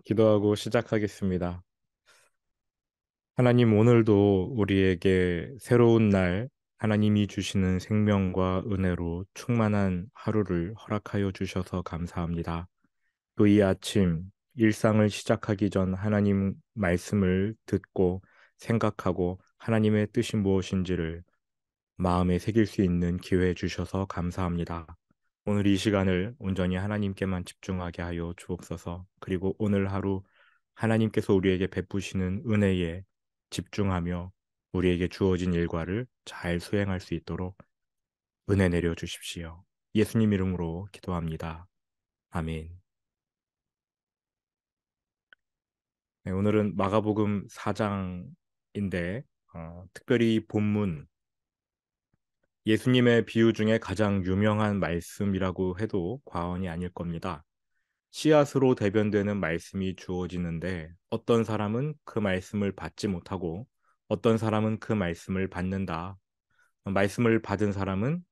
기도하고 시작하겠습니다. 하나님, 오늘도 우리에게 새로운 날, 하나님이 주시는 생명과 은혜로 충만한 하루를 허락하여 주셔서 감사합니다. 또 이 아침, 일상을 시작하기 전 하나님 말씀을 듣고 생각하고 하나님의 뜻이 무엇인지를 마음에 새길 수 있는 기회 주셔서 감사합니다. 오늘 이 시간을 온전히 하나님께만 집중하게 하여 주옵소서. 그리고 오늘 하루 하나님께서 우리에게 베푸시는 은혜에 집중하며 우리에게 주어진 일과를 잘 수행할 수 있도록 은혜 내려 주십시오. 예수님 이름으로 기도합니다. 아멘. 네, 오늘은 마가복음 4장인데 특별히 본문 예수님의 비유 중에 가장 유명한 말씀이라고 해도 과언이 아닐 겁니다. 씨앗으로 대변되는 말씀이 주어지는데 어떤 사람은 그 말씀을 받지 못하고 어떤 사람은 그 말씀을 받는다. 말씀을 받은 사람은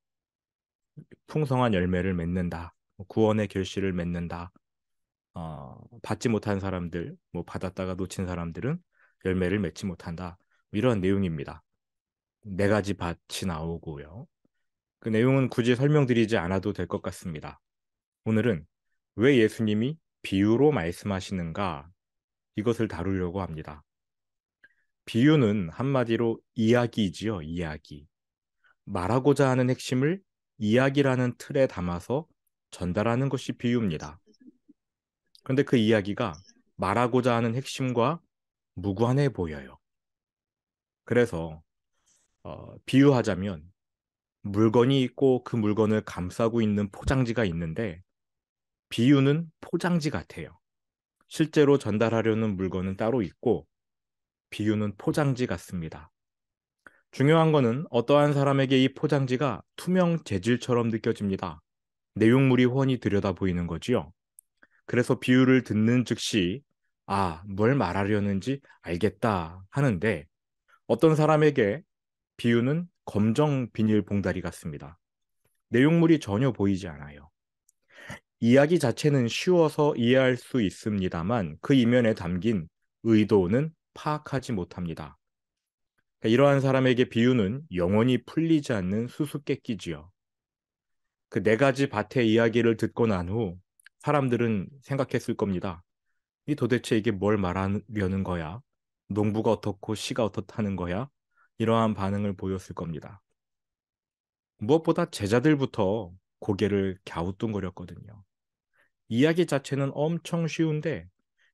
풍성한 열매를 맺는다. 구원의 결실을 맺는다. 받지 못한 사람들, 받았다가 놓친 사람들은 열매를 맺지 못한다. 이런 내용입니다. 네 가지 밭이 나오고요. 그 내용은 굳이 설명드리지 않아도 될 것 같습니다. 오늘은 왜 예수님이 비유로 말씀하시는가 이것을 다루려고 합니다. 비유는 한마디로 이야기이지요, 이야기. 말하고자 하는 핵심을 이야기라는 틀에 담아서 전달하는 것이 비유입니다. 그런데 그 이야기가 말하고자 하는 핵심과 무관해 보여요. 그래서 비유하자면 물건이 있고 그 물건을 감싸고 있는 포장지가 있는데 비유는 포장지 같아요. 실제로 전달하려는 물건은 따로 있고 비유는 포장지 같습니다. 중요한 거는 어떠한 사람에게 이 포장지가 투명 재질처럼 느껴집니다. 내용물이 훤히 들여다 보이는 거지요. 그래서 비유를 듣는 즉시 뭘 말하려는지 알겠다 하는데 어떤 사람에게 비유는 검정 비닐봉다리 같습니다. 내용물이 전혀 보이지 않아요. 이야기 자체는 쉬워서 이해할 수 있습니다만 그 이면에 담긴 의도는 파악하지 못합니다. 이러한 사람에게 비유는 영원히 풀리지 않는 수수께끼지요. 그 네 가지 밭의 이야기를 듣고 난 후 사람들은 생각했을 겁니다. 도대체 이게 뭘 말하려는 거야? 농부가 어떻고 씨가 어떻다는 거야? 이러한 반응을 보였을 겁니다. 무엇보다 제자들부터 고개를 갸우뚱거렸거든요. 이야기 자체는 엄청 쉬운데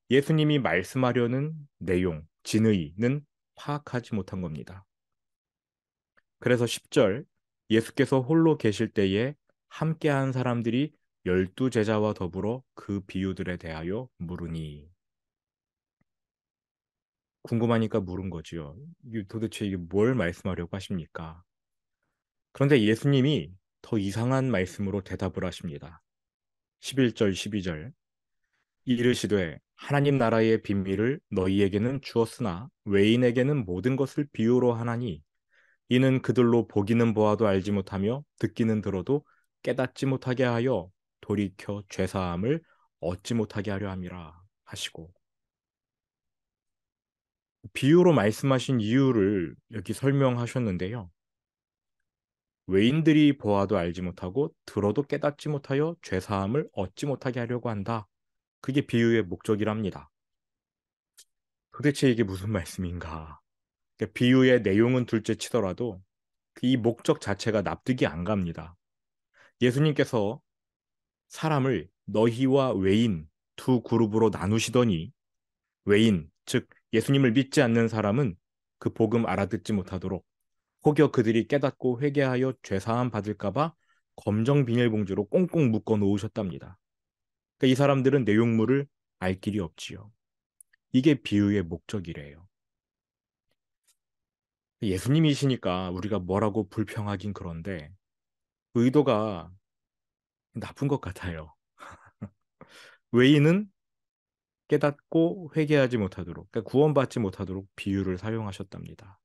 예수님이 말씀하려는 내용, 진의는 파악하지 못한 겁니다. 그래서 10절 예수께서 홀로 계실 때에 함께한 사람들이 12제자와 더불어 그 비유들에 대하여 물으니 궁금하니까 물은 거지요. 도대체 이게 뭘 말씀하려고 하십니까? 그런데 예수님이 더 이상한 말씀으로 대답을 하십니다. 11절, 12절 이르시되 하나님 나라의 비밀을 너희에게는 주었으나 외인에게는 모든 것을 비유로 하나니 이는 그들로 보기는 보아도 알지 못하며 듣기는 들어도 깨닫지 못하게 하여 돌이켜 죄사함을 얻지 못하게 하려 함이라 하시고 비유로 말씀하신 이유를 여기 설명하셨는데요. 외인들이 보아도 알지 못하고 들어도 깨닫지 못하여 죄사함을 얻지 못하게 하려고 한다. 그게 비유의 목적이랍니다. 도대체 이게 무슨 말씀인가? 그러니까 비유의 내용은 둘째 치더라도 이 목적 자체가 납득이 안 갑니다. 예수님께서 사람을 너희와 외인 두 그룹으로 나누시더니 외인, 즉 예수님을 믿지 않는 사람은 그 복음 알아듣지 못하도록 혹여 그들이 깨닫고 회개하여 죄사함 받을까 봐 검정 비닐봉지로 꽁꽁 묶어 놓으셨답니다. 그러니까 이 사람들은 내용물을 알 길이 없지요. 이게 비유의 목적이래요. 예수님이시니까 우리가 뭐라고 불평하긴 그런데 의도가 나쁜 것 같아요. 외인은 깨닫고 회개하지 못하도록, 그러니까 구원받지 못하도록 비유를 사용하셨답니다.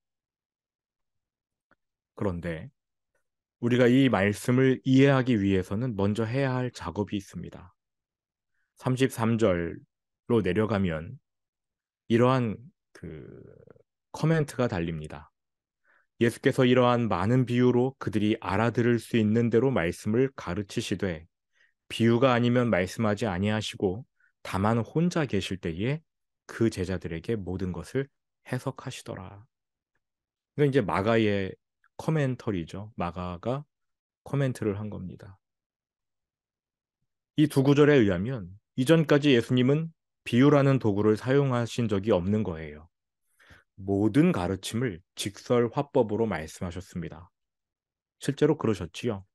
그런데 우리가 이 말씀을 이해하기 위해서는 먼저 해야 할 작업이 있습니다. 33절 내려가면 이러한 그 커멘트가 달립니다. 예수께서 이러한 많은 비유로 그들이 알아들을 수 있는 대로 말씀을 가르치시되 비유가 아니면 말씀하지 아니하시고 다만 혼자 계실 때에 그 제자들에게 모든 것을 해석하시더라. 이건 이제 마가의 커멘터리죠. 마가가 코멘트를 한 겁니다. 이 두 구절에 의하면 이전까지 예수님은 비유라는 도구를 사용하신 적이 없는 거예요. 모든 가르침을 직설화법으로 말씀하셨습니다. 실제로 그러셨지요.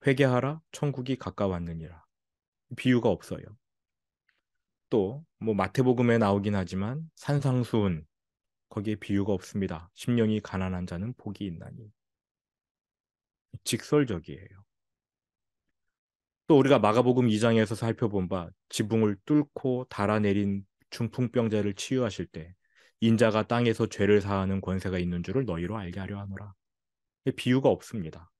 회개하라, 천국이 가까웠느니라. 비유가 없어요. 또 뭐 마태복음에 나오긴 하지만 산상수훈 거기에 비유가 없습니다. 심령이 가난한 자는 복이 있나니. 직설적이에요. 또 우리가 마가복음 2장에서 살펴본 바 지붕을 뚫고 달아내린 중풍병자를 치유하실 때 인자가 땅에서 죄를 사하는 권세가 있는 줄을 너희로 알게 하려 하노라. 비유가 없습니다.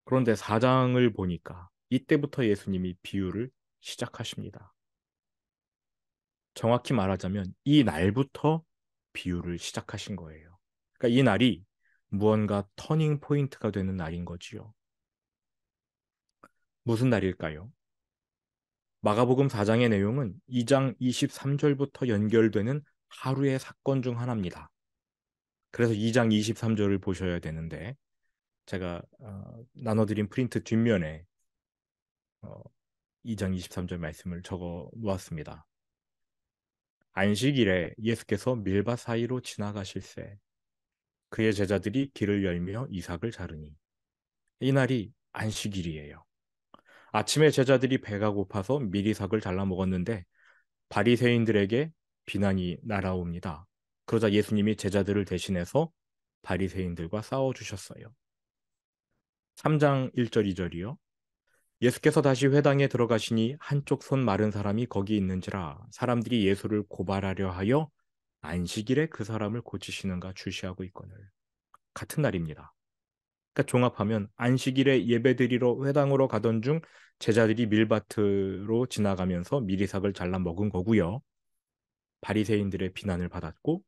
그런데 4장을 보니까 이때부터 예수님이 비유를 시작하십니다. 정확히 말하자면 이 날부터 비유를 시작하신 거예요. 그러니까 이 날이 무언가 터닝 포인트가 되는 날인 거지요. 무슨 날일까요? 마가복음 4장의 내용은 2장 23절부터 연결되는 하루의 사건 중 하나입니다. 그래서 2장 23절을 보셔야 되는데 제가 나눠드린 프린트 뒷면에 2장 23절 말씀을 적어 놓았습니다. 안식일에 예수께서 밀밭 사이로 지나가실새 그의 제자들이 길을 열며 이삭을 자르니 이 날이 안식일이에요. 아침에 제자들이 배가 고파서 밀이삭을 잘라 먹었는데 바리새인들에게 비난이 날아옵니다. 그러자 예수님이 제자들을 대신해서 바리새인들과 싸워 주셨어요. 3장 1절 2절이요. 예수께서 다시 회당에 들어가시니 한쪽 손 마른 사람이 거기 있는지라 사람들이 예수를 고발하려 하여 안식일에 그 사람을 고치시는가 주시하고 있거늘. 같은 날입니다. 그러니까 종합하면 안식일에 예배드리러 회당으로 가던 중 제자들이 밀밭으로 지나가면서 미리삭을 잘라 먹은 거고요. 바리새인들의 비난을 받았고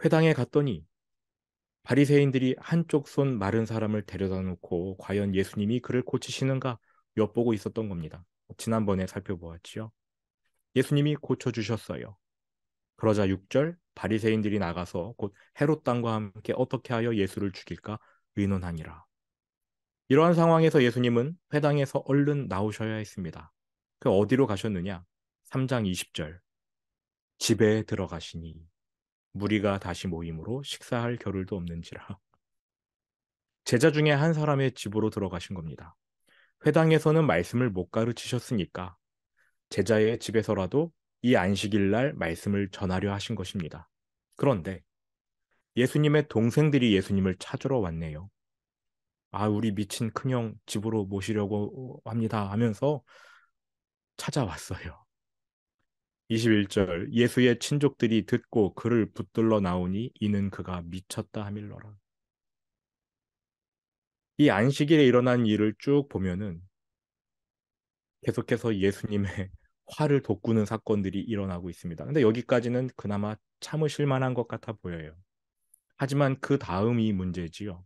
회당에 갔더니 바리새인들이 한쪽 손 마른 사람을 데려다 놓고 과연 예수님이 그를 고치시는가 엿보고 있었던 겁니다. 지난번에 살펴보았지요. 예수님이 고쳐주셨어요. 그러자 6절 바리새인들이 나가서 곧 헤롯 당과 함께 어떻게 하여 예수를 죽일까 의논하니라. 이러한 상황에서 예수님은 회당에서 얼른 나오셔야 했습니다. 그 어디로 가셨느냐? 3장 20절. 집에 들어가시니 무리가 다시 모임으로 식사할 겨를도 없는지라. 제자 중에 한 사람의 집으로 들어가신 겁니다. 회당에서는 말씀을 못 가르치셨으니까 제자의 집에서라도 이 안식일 날 말씀을 전하려 하신 것입니다. 그런데 예수님의 동생들이 예수님을 찾으러 왔네요. 아, 우리 미친 큰형 집으로 모시려고 합니다 하면서 찾아왔어요. 21절 예수의 친족들이 듣고 그를 붙들러 나오니 이는 그가 미쳤다 하밀러라. 이 안식일에 일어난 일을 쭉 보면은 계속해서 예수님의 화를 돋구는 사건들이 일어나고 있습니다. 근데 여기까지는 그나마 참으실 만한 것 같아 보여요. 하지만 그 다음이 문제지요.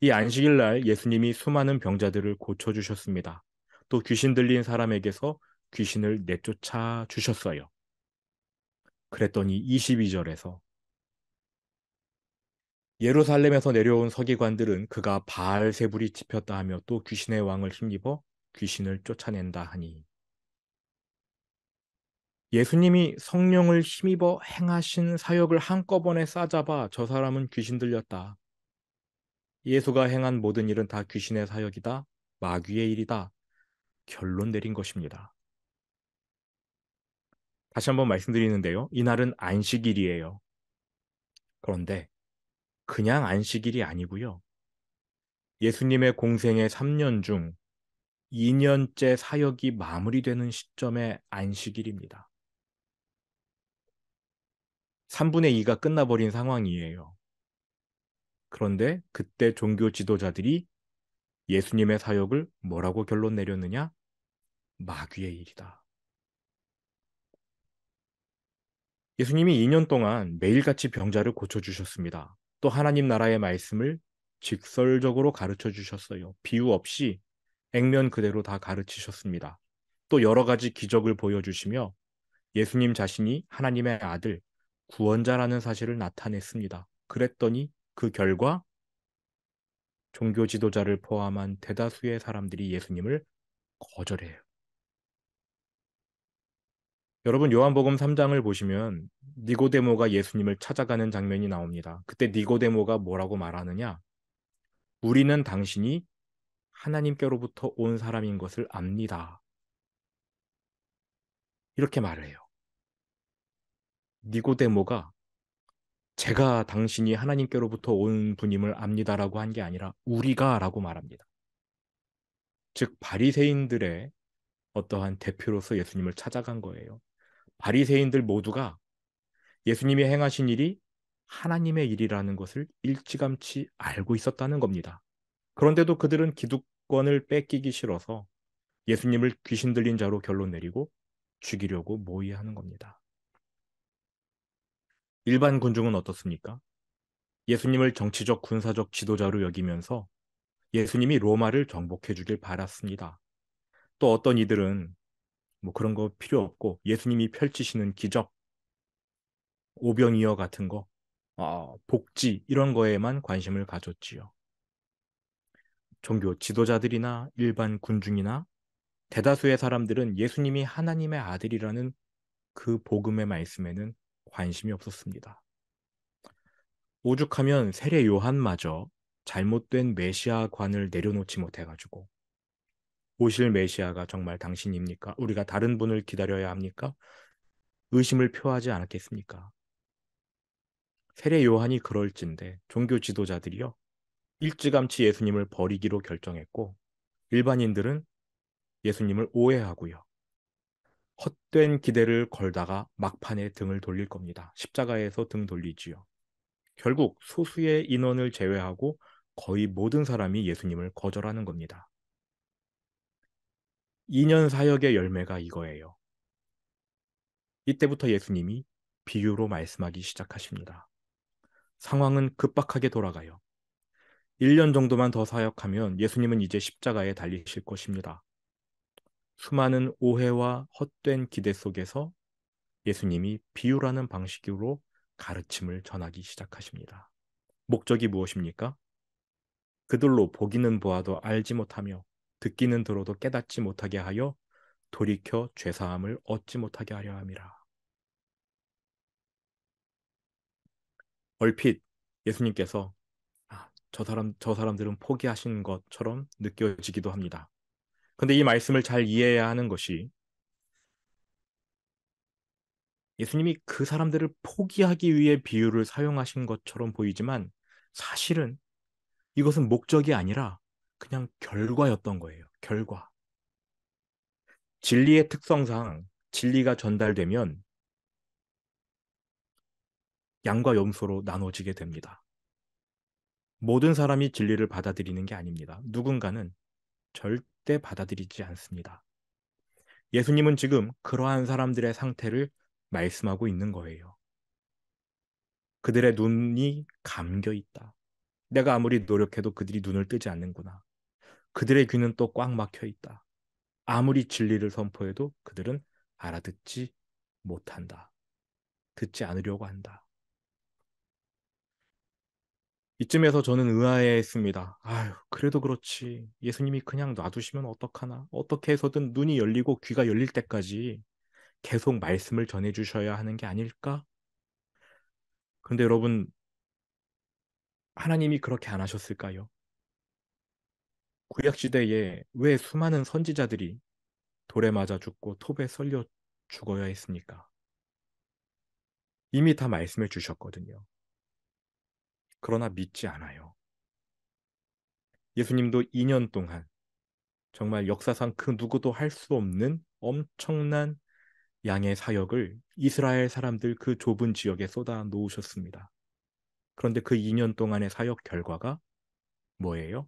이 안식일 날 예수님이 수많은 병자들을 고쳐주셨습니다. 또 귀신 들린 사람에게서 귀신을 내쫓아 주셨어요. 그랬더니 22절에서 예루살렘에서 내려온 서기관들은 그가 바알세불이 짚혔다 하며 또 귀신의 왕을 힘입어 귀신을 쫓아낸다 하니 예수님이 성령을 힘입어 행하신 사역을 한꺼번에 싸잡아 저 사람은 귀신 들렸다. 예수가 행한 모든 일은 다 귀신의 사역이다. 마귀의 일이다. 결론 내린 것입니다. 다시 한번 말씀드리는데요. 이날은 안식일이에요. 그런데 그냥 안식일이 아니고요. 예수님의 공생의 3년 중 2년째 사역이 마무리되는 시점의 안식일입니다. 3분의 2가 끝나버린 상황이에요. 그런데 그때 종교 지도자들이 예수님의 사역을 뭐라고 결론 내렸느냐? 마귀의 일이다. 예수님이 2년 동안 매일같이 병자를 고쳐주셨습니다. 또 하나님 나라의 말씀을 직설적으로 가르쳐 주셨어요. 비유 없이 액면 그대로 다 가르치셨습니다. 또 여러 가지 기적을 보여주시며 예수님 자신이 하나님의 아들, 구원자라는 사실을 나타냈습니다. 그랬더니 그 결과 종교 지도자를 포함한 대다수의 사람들이 예수님을 거절해요. 여러분 요한복음 3장을 보시면 니고데모가 예수님을 찾아가는 장면이 나옵니다. 그때 니고데모가 뭐라고 말하느냐? 우리는 당신이 하나님께로부터 온 사람인 것을 압니다. 이렇게 말을 해요. 니고데모가 제가 당신이 하나님께로부터 온 분임을 압니다라고 한 게 아니라 우리가라고 말합니다. 즉 바리새인들의 어떠한 대표로서 예수님을 찾아간 거예요. 바리새인들 모두가 예수님이 행하신 일이 하나님의 일이라는 것을 일찌감치 알고 있었다는 겁니다. 그런데도 그들은 기득권을 뺏기기 싫어서 예수님을 귀신 들린 자로 결론 내리고 죽이려고 모의하는 겁니다. 일반 군중은 어떻습니까? 예수님을 정치적 군사적 지도자로 여기면서 예수님이 로마를 정복해 주길 바랐습니다. 또 어떤 이들은 뭐 그런 거 필요 없고 예수님이 펼치시는 기적, 오병이어 같은 거, 복지 이런 거에만 관심을 가졌지요. 종교 지도자들이나 일반 군중이나 대다수의 사람들은 예수님이 하나님의 아들이라는 그 복음의 말씀에는 관심이 없었습니다. 오죽하면 세례 요한마저 잘못된 메시아관을 내려놓지 못해가지고 오실 메시아가 정말 당신입니까? 우리가 다른 분을 기다려야 합니까? 의심을 표하지 않았겠습니까? 세례 요한이 그럴진데 종교 지도자들이요. 일찌감치 예수님을 버리기로 결정했고 일반인들은 예수님을 오해하고요. 헛된 기대를 걸다가 막판에 등을 돌릴 겁니다. 십자가에서 등 돌리지요. 결국 소수의 인원을 제외하고 거의 모든 사람이 예수님을 거절하는 겁니다. 2년 사역의 열매가 이거예요. 이때부터 예수님이 비유로 말씀하기 시작하십니다. 상황은 급박하게 돌아가요. 1년 정도만 더 사역하면 예수님은 이제 십자가에 달리실 것입니다. 수많은 오해와 헛된 기대 속에서 예수님이 비유라는 방식으로 가르침을 전하기 시작하십니다. 목적이 무엇입니까? 그들로 보기는 보아도 알지 못하며 듣기는 들어도 깨닫지 못하게 하여 돌이켜 죄사함을 얻지 못하게 하려 함이라. 얼핏 예수님께서 저 사람들은 포기하신 것처럼 느껴지기도 합니다. 근데 이 말씀을 잘 이해해야 하는 것이 예수님이 그 사람들을 포기하기 위해 비유를 사용하신 것처럼 보이지만 사실은 이것은 목적이 아니라 그냥 결과였던 거예요. 결과. 진리의 특성상 진리가 전달되면 양과 염소로 나눠지게 됩니다. 모든 사람이 진리를 받아들이는 게 아닙니다. 누군가는 절대 받아들이지 않습니다. 예수님은 지금 그러한 사람들의 상태를 말씀하고 있는 거예요. 그들의 눈이 감겨 있다. 내가 아무리 노력해도 그들이 눈을 뜨지 않는구나. 그들의 귀는 또 꽉 막혀 있다. 아무리 진리를 선포해도 그들은 알아듣지 못한다. 듣지 않으려고 한다. 이쯤에서 저는 의아해했습니다. 아유, 그래도 그렇지. 예수님이 그냥 놔두시면 어떡하나. 어떻게 해서든 눈이 열리고 귀가 열릴 때까지 계속 말씀을 전해주셔야 하는 게 아닐까? 그런데 여러분, 하나님이 그렇게 안 하셨을까요? 구약시대에 왜 수많은 선지자들이 돌에 맞아 죽고 톱에 썰려 죽어야 했습니까? 이미 다 말씀해 주셨거든요. 그러나 믿지 않아요. 예수님도 2년 동안 정말 역사상 그 누구도 할 수 없는 엄청난 양의 사역을 이스라엘 사람들 그 좁은 지역에 쏟아 놓으셨습니다. 그런데 그 2년 동안의 사역 결과가 뭐예요?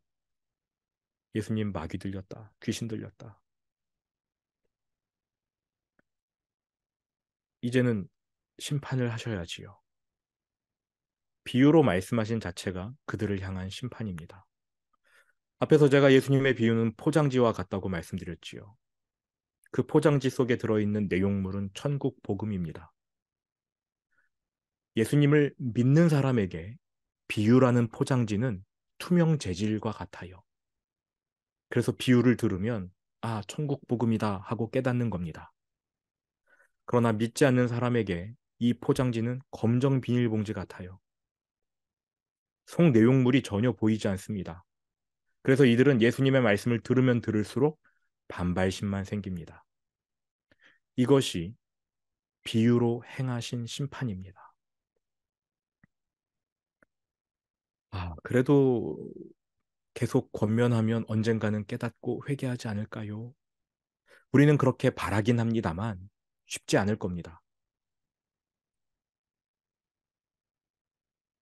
예수님 마귀 들렸다. 귀신 들렸다. 이제는 심판을 하셔야지요. 비유로 말씀하신 자체가 그들을 향한 심판입니다. 앞에서 제가 예수님의 비유는 포장지와 같다고 말씀드렸지요. 그 포장지 속에 들어있는 내용물은 천국 복음입니다. 예수님을 믿는 사람에게 비유라는 포장지는 투명 재질과 같아요. 그래서 비유를 들으면 아, 천국 복음이다 하고 깨닫는 겁니다. 그러나 믿지 않는 사람에게 이 포장지는 검정 비닐봉지 같아요. 속 내용물이 전혀 보이지 않습니다. 그래서 이들은 예수님의 말씀을 들으면 들을수록 반발심만 생깁니다. 이것이 비유로 행하신 심판입니다. 아, 그래도 계속 권면하면 언젠가는 깨닫고 회개하지 않을까요? 우리는 그렇게 바라긴 합니다만 쉽지 않을 겁니다.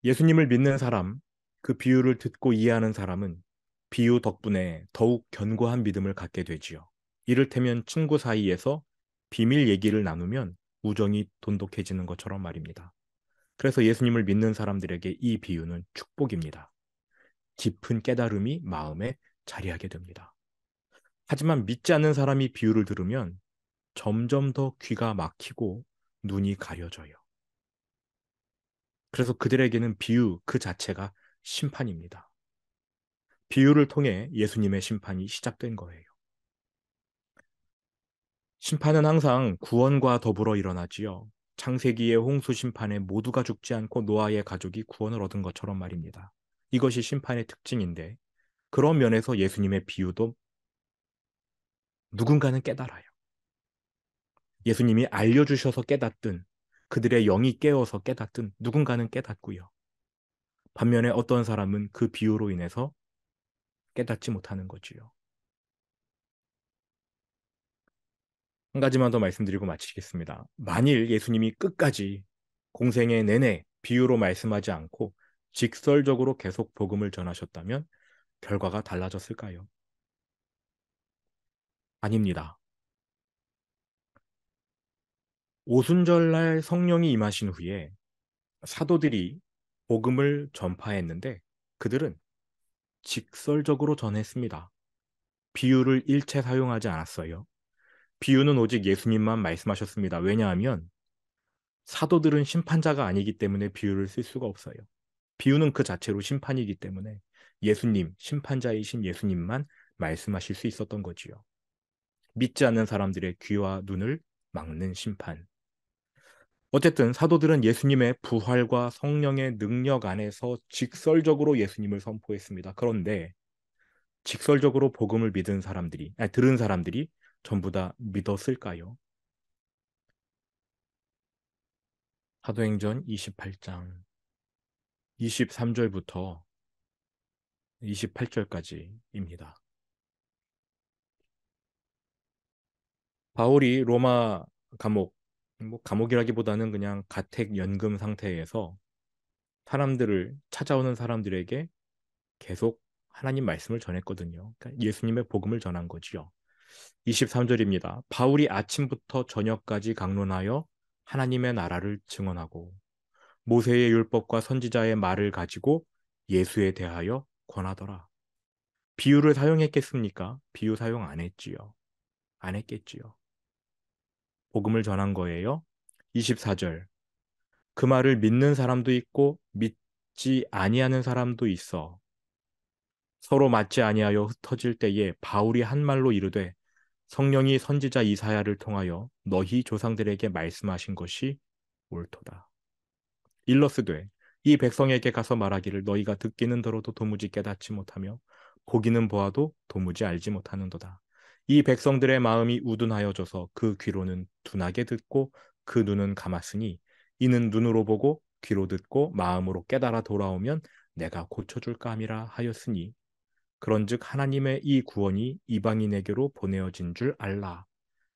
예수님을 믿는 사람, 그 비유를 듣고 이해하는 사람은 비유 덕분에 더욱 견고한 믿음을 갖게 되지요. 이를테면 친구 사이에서 비밀 얘기를 나누면 우정이 돈독해지는 것처럼 말입니다. 그래서 예수님을 믿는 사람들에게 이 비유는 축복입니다. 깊은 깨달음이 마음에 자리하게 됩니다. 하지만 믿지 않는 사람이 비유를 들으면 점점 더 귀가 막히고 눈이 가려져요. 그래서 그들에게는 비유 그 자체가 심판입니다. 비유를 통해 예수님의 심판이 시작된 거예요. 심판은 항상 구원과 더불어 일어나지요. 창세기의 홍수 심판에 모두가 죽지 않고 노아의 가족이 구원을 얻은 것처럼 말입니다. 이것이 심판의 특징인데 그런 면에서 예수님의 비유도 누군가는 깨달아요. 예수님이 알려주셔서 깨닫든 그들의 영이 깨어서 깨닫든 누군가는 깨닫고요. 반면에 어떤 사람은 그 비유로 인해서 깨닫지 못하는 거지요. 한 가지만 더 말씀드리고 마치겠습니다. 만일 예수님이 끝까지 공생애 내내 비유로 말씀하지 않고 직설적으로 계속 복음을 전하셨다면 결과가 달라졌을까요? 아닙니다. 오순절날 성령이 임하신 후에 사도들이 복음을 전파했는데 그들은 직설적으로 전했습니다. 비유를 일체 사용하지 않았어요. 비유는 오직 예수님만 말씀하셨습니다. 왜냐하면 사도들은 심판자가 아니기 때문에 비유를 쓸 수가 없어요. 비유는 그 자체로 심판이기 때문에 예수님, 심판자이신 예수님만 말씀하실 수 있었던 거지요. 믿지 않는 사람들의 귀와 눈을 막는 심판. 어쨌든 사도들은 예수님의 부활과 성령의 능력 안에서 직설적으로 예수님을 선포했습니다. 그런데 직설적으로 복음을 믿은 사람들이, 아니, 들은 사람들이 전부 다 믿었을까요? 사도행전 28장 23절부터 28절까지입니다. 바울이 로마 감옥, 뭐 감옥이라기보다는 그냥 가택 연금 상태에서 사람들을 찾아오는 사람들에게 계속 하나님 말씀을 전했거든요. 그러니까 예수님의 복음을 전한 거지요. 23절입니다. 바울이 아침부터 저녁까지 강론하여 하나님의 나라를 증언하고 모세의 율법과 선지자의 말을 가지고 예수에 대하여 권하더라. 비유를 사용했겠습니까? 비유 사용 안 했지요. 안 했겠지요. 복음을 전한 거예요. 24절. 그 말을 믿는 사람도 있고 믿지 아니하는 사람도 있어. 서로 맞지 아니하여 흩어질 때에 바울이 한 말로 이르되 성령이 선지자 이사야를 통하여 너희 조상들에게 말씀하신 것이 옳도다. 일러스되 이 백성에게 가서 말하기를 너희가 듣기는 들어도 도무지 깨닫지 못하며 보기는 보아도 도무지 알지 못하는도다. 이 백성들의 마음이 우둔하여져서 그 귀로는 둔하게 듣고 그 눈은 감았으니 이는 눈으로 보고 귀로 듣고 마음으로 깨달아 돌아오면 내가 고쳐줄까 함이라 하였으니 그런즉 하나님의 이 구원이 이방인에게로 보내어진 줄 알라.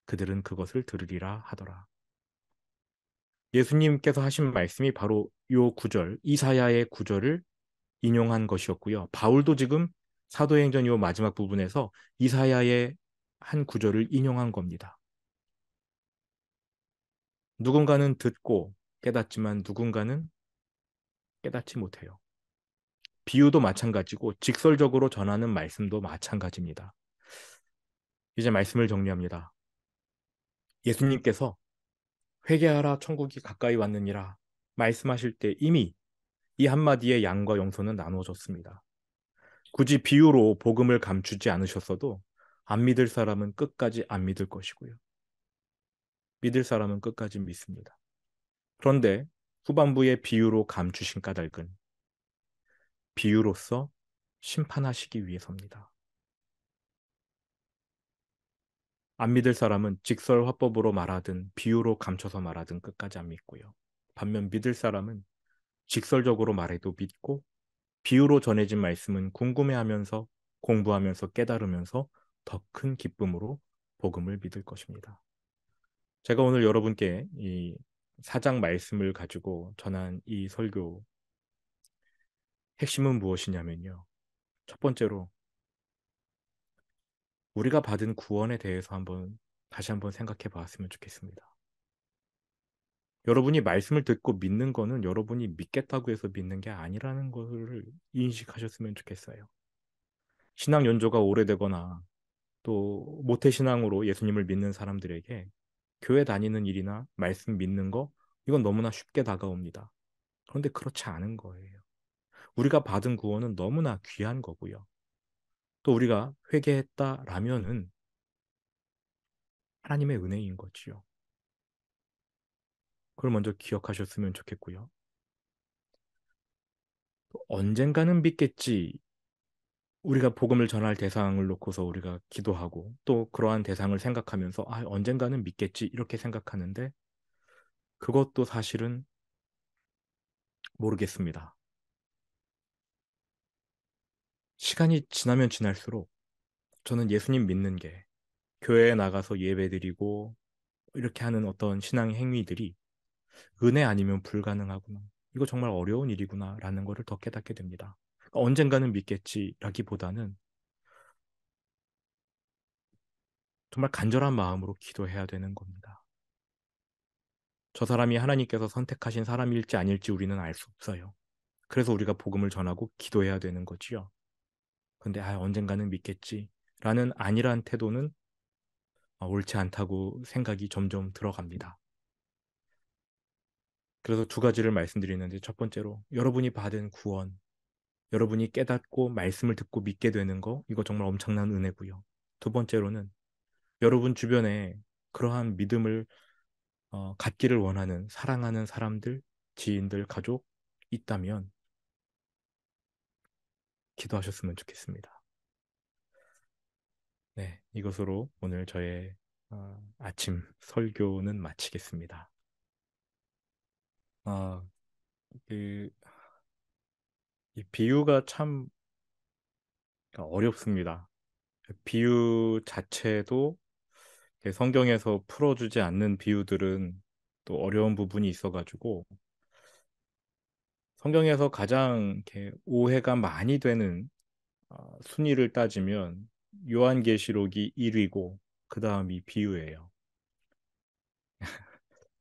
그들은 그것을 들으리라 하더라. 예수님께서 하신 말씀이 바로 요 구절, 이사야의 구절을 인용한 것이었고요. 바울도 지금 사도행전 요 마지막 부분에서 이사야의 한 구절을 인용한 겁니다. 누군가는 듣고 깨닫지만 누군가는 깨닫지 못해요. 비유도 마찬가지고 직설적으로 전하는 말씀도 마찬가지입니다. 이제 말씀을 정리합니다. 예수님께서 회개하라 천국이 가까이 왔느니라 말씀하실 때 이미 이 한마디에 양과 영혼은 나누어졌습니다. 굳이 비유로 복음을 감추지 않으셨어도 안 믿을 사람은 끝까지 안 믿을 것이고요. 믿을 사람은 끝까지 믿습니다. 그런데 후반부의 비유로 감추신 까닭은 비유로서 심판하시기 위해서입니다. 안 믿을 사람은 직설화법으로 말하든 비유로 감춰서 말하든 끝까지 안 믿고요. 반면 믿을 사람은 직설적으로 말해도 믿고 비유로 전해진 말씀은 궁금해하면서 공부하면서 깨달으면서 더 큰 기쁨으로 복음을 믿을 것입니다. 제가 오늘 여러분께 이 사장 말씀을 가지고 전한 이 설교 핵심은 무엇이냐면요. 첫 번째로 우리가 받은 구원에 대해서 다시 한번 생각해 봤으면 좋겠습니다. 여러분이 말씀을 듣고 믿는 거는 여러분이 믿겠다고 해서 믿는 게 아니라는 것을 인식하셨으면 좋겠어요. 신앙 연조가 오래되거나 또 모태신앙으로 예수님을 믿는 사람들에게 교회 다니는 일이나 말씀 믿는 거 이건 너무나 쉽게 다가옵니다. 그런데 그렇지 않은 거예요. 우리가 받은 구원은 너무나 귀한 거고요. 또 우리가 회개했다라면은 하나님의 은혜인 거지요. 그걸 먼저 기억하셨으면 좋겠고요. 또 언젠가는 믿겠지. 우리가 복음을 전할 대상을 놓고서 우리가 기도하고 또 그러한 대상을 생각하면서 언젠가는 믿겠지 이렇게 생각하는데 그것도 사실은 모르겠습니다. 시간이 지나면 지날수록 저는 예수님 믿는 게 교회에 나가서 예배드리고 이렇게 하는 어떤 신앙의 행위들이 은혜 아니면 불가능하구나. 이거 정말 어려운 일이구나라는 것을 더 깨닫게 됩니다. 그러니까 언젠가는 믿겠지라기보다는 정말 간절한 마음으로 기도해야 되는 겁니다. 저 사람이 하나님께서 선택하신 사람일지 아닐지 우리는 알 수 없어요. 그래서 우리가 복음을 전하고 기도해야 되는 거지요. 근데 언젠가는 믿겠지라는 안일한 태도는 옳지 않다고 생각이 점점 들어갑니다. 그래서 두 가지를 말씀드리는데 첫 번째로 여러분이 받은 구원, 여러분이 깨닫고 말씀을 듣고 믿게 되는 거 이거 정말 엄청난 은혜고요. 두 번째로는 여러분 주변에 그러한 믿음을 갖기를 원하는 사랑하는 사람들, 지인들, 가족 있다면 기도하셨으면 좋겠습니다. 네, 이것으로 오늘 저의 아침 설교는 마치겠습니다. 아, 그, 이 비유가 참 어렵습니다. 비유 자체도 성경에서 풀어주지 않는 비유들은 또 어려운 부분이 있어가지고 성경에서 가장 이렇게 오해가 많이 되는 순위를 따지면 요한계시록이 1위고 그 다음이 비유예요.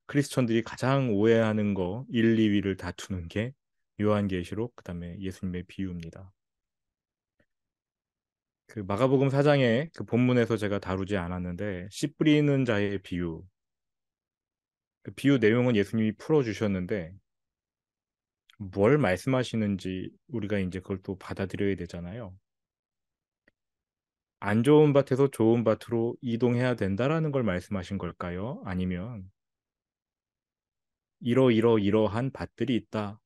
크리스천들이 가장 오해하는 거 1, 2위를 다투는 게 요한계시록 그다음에 예수님의 비유입니다. 그 마가복음 4장의 그 본문에서 제가 다루지 않았는데 씨 뿌리는 자의 비유. 그 비유 내용은 예수님이 풀어 주셨는데 뭘 말씀하시는지 우리가 이제 그걸 또 받아들여야 되잖아요. 안 좋은 밭에서 좋은 밭으로 이동해야 된다라는 걸 말씀하신 걸까요? 아니면 이러이러이러한 밭들이 있다.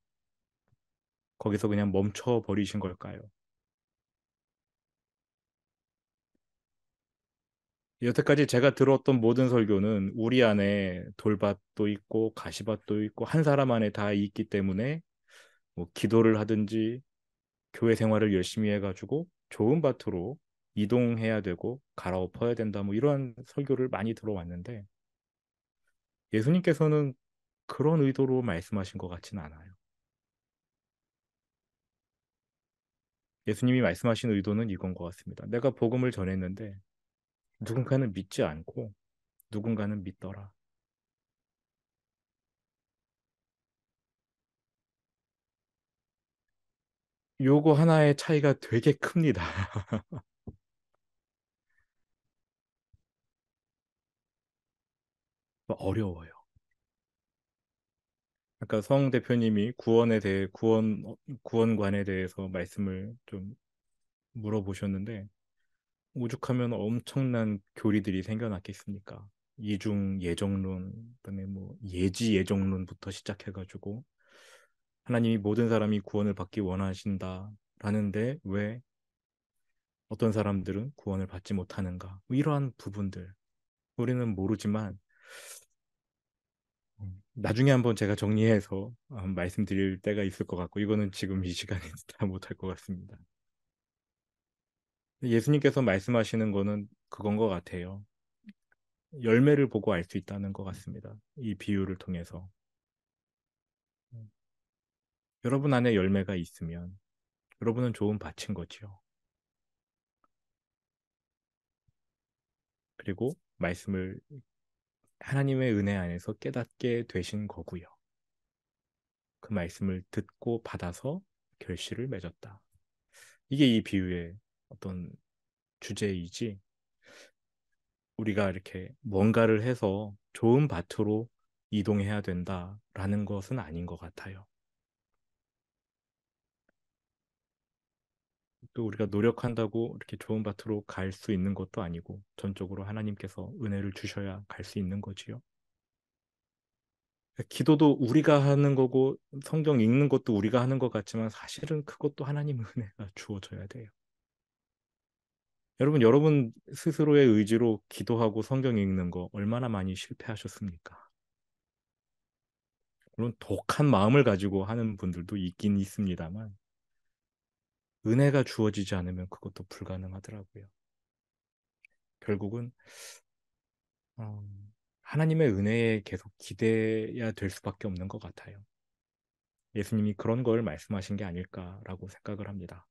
거기서 그냥 멈춰 버리신 걸까요? 여태까지 제가 들었던 모든 설교는 우리 안에 돌밭도 있고 가시밭도 있고 한 사람 안에 다 있기 때문에 뭐 기도를 하든지 교회 생활을 열심히 해가지고 좋은 밭으로 이동해야 되고 갈아엎어야 된다 뭐 이런 설교를 많이 들어왔는데 예수님께서는 그런 의도로 말씀하신 것 같지는 않아요. 예수님이 말씀하신 의도는 이건 것 같습니다. 내가 복음을 전했는데 누군가는 믿지 않고 누군가는 믿더라. 요거 하나의 차이가 되게 큽니다. 어려워요. 아까 성 대표님이 구원에 대해 구원관에 대해서 말씀을 좀 물어보셨는데 오죽하면 엄청난 교리들이 생겨났겠습니까? 이중 예정론, 그다음에 뭐 예지 예정론부터 시작해가지고 하나님이 모든 사람이 구원을 받기 원하신다라는데 왜 어떤 사람들은 구원을 받지 못하는가? 뭐 이러한 부분들 우리는 모르지만 나중에 한번 제가 정리해서 말씀드릴 때가 있을 것 같고 이거는 지금 이 시간에 다 못할 것 같습니다. 예수님께서 말씀하시는 거는 그건 것 같아요. 열매를 보고 알 수 있다는 것 같습니다. 이 비유를 통해서. 음, 여러분 안에 열매가 있으면 여러분은 좋은 밭인 거지요. 그리고 말씀을 하나님의 은혜 안에서 깨닫게 되신 거고요. 그 말씀을 듣고 받아서 결실을 맺었다. 이게 이 비유의 어떤 주제이지 우리가 이렇게 뭔가를 해서 좋은 밭으로 이동해야 된다라는 것은 아닌 것 같아요. 또 우리가 노력한다고 이렇게 좋은 밭으로 갈 수 있는 것도 아니고 전적으로 하나님께서 은혜를 주셔야 갈 수 있는 거지요. 기도도 우리가 하는 거고 성경 읽는 것도 우리가 하는 것 같지만 사실은 그것도 하나님 은혜가 주어져야 돼요. 여러분 스스로의 의지로 기도하고 성경 읽는 거 얼마나 많이 실패하셨습니까? 물론 독한 마음을 가지고 하는 분들도 있긴 있습니다만 은혜가 주어지지 않으면 그것도 불가능하더라고요. 결국은 어, 하나님의 은혜에 계속 기대야 될 수밖에 없는 것 같아요. 예수님이 그런 걸 말씀하신 게 아닐까라고 생각을 합니다.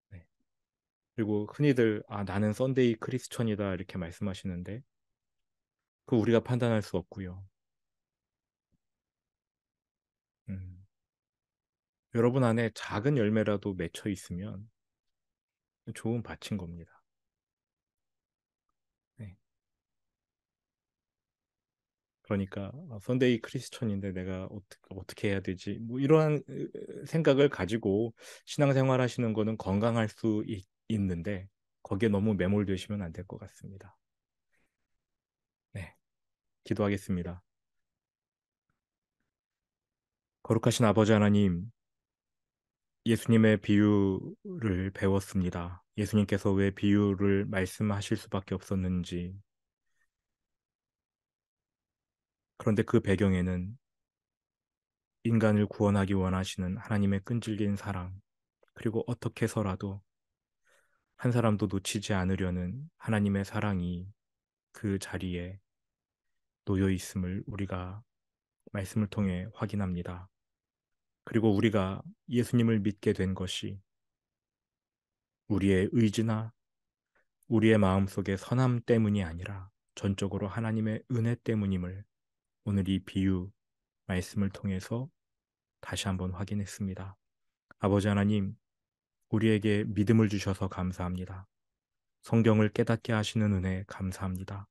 네. 그리고 흔히들 나는 썬데이 크리스천이다 이렇게 말씀하시는데 그 우리가 판단할 수 없고요. 음, 여러분 안에 작은 열매라도 맺혀 있으면 좋은 밭인 겁니다. 네. 그러니까 썬데이 크리스천인데 내가 어떻게 해야 되지? 뭐 이러한 생각을 가지고 신앙생활 하시는 거는 건강할 수 있는데 거기에 너무 매몰되시면 안 될 것 같습니다. 네, 기도하겠습니다. 거룩하신 아버지 하나님, 예수님의 비유를 배웠습니다. 예수님께서 왜 비유를 말씀하실 수밖에 없었는지. 그런데 그 배경에는 인간을 구원하기 원하시는 하나님의 끈질긴 사랑, 그리고 어떻게 해서라도 한 사람도 놓치지 않으려는 하나님의 사랑이 그 자리에 놓여 있음을 우리가 말씀을 통해 확인합니다. 그리고 우리가 예수님을 믿게 된 것이 우리의 의지나 우리의 마음속의 선함 때문이 아니라 전적으로 하나님의 은혜 때문임을 오늘 이 비유 말씀을 통해서 다시 한번 확인했습니다. 아버지 하나님, 우리에게 믿음을 주셔서 감사합니다. 성경을 깨닫게 하시는 은혜 감사합니다.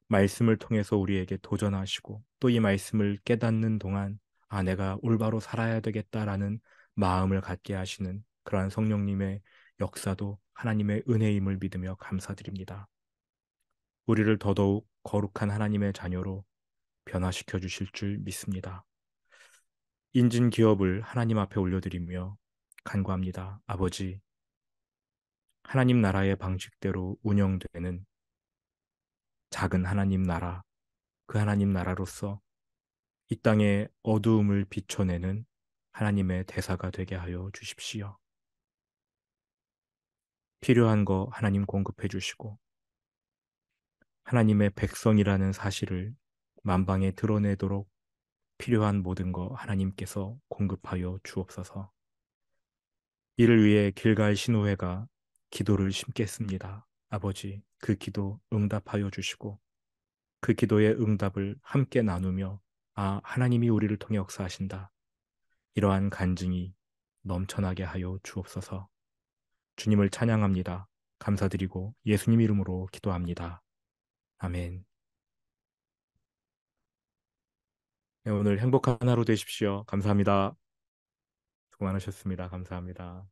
말씀을 통해서 우리에게 도전하시고 또 이 말씀을 깨닫는 동안 내가 올바로 살아야 되겠다라는 마음을 갖게 하시는 그러한 성령님의 역사도 하나님의 은혜임을 믿으며 감사드립니다. 우리를 더더욱 거룩한 하나님의 자녀로 변화시켜 주실 줄 믿습니다. 인진 기업을 하나님 앞에 올려드리며 간구합니다. 아버지, 하나님 나라의 방식대로 운영되는 작은 하나님 나라, 그 하나님 나라로서 이 땅에 어두움을 비춰내는 하나님의 대사가 되게 하여 주십시오. 필요한 거 하나님 공급해 주시고 하나님의 백성이라는 사실을 만방에 드러내도록 필요한 모든 거 하나님께서 공급하여 주옵소서. 이를 위해 길갈 신우회가 기도를 심겠습니다. 아버지, 그 기도 응답하여 주시고 그 기도의 응답을 함께 나누며 하나님이 우리를 통해 역사하신다. 이러한 간증이 넘쳐나게 하여 주옵소서. 주님을 찬양합니다. 감사드리고 예수님 이름으로 기도합니다. 아멘. 네, 오늘 행복한 하루 되십시오. 감사합니다. 수고 많으셨습니다. 감사합니다.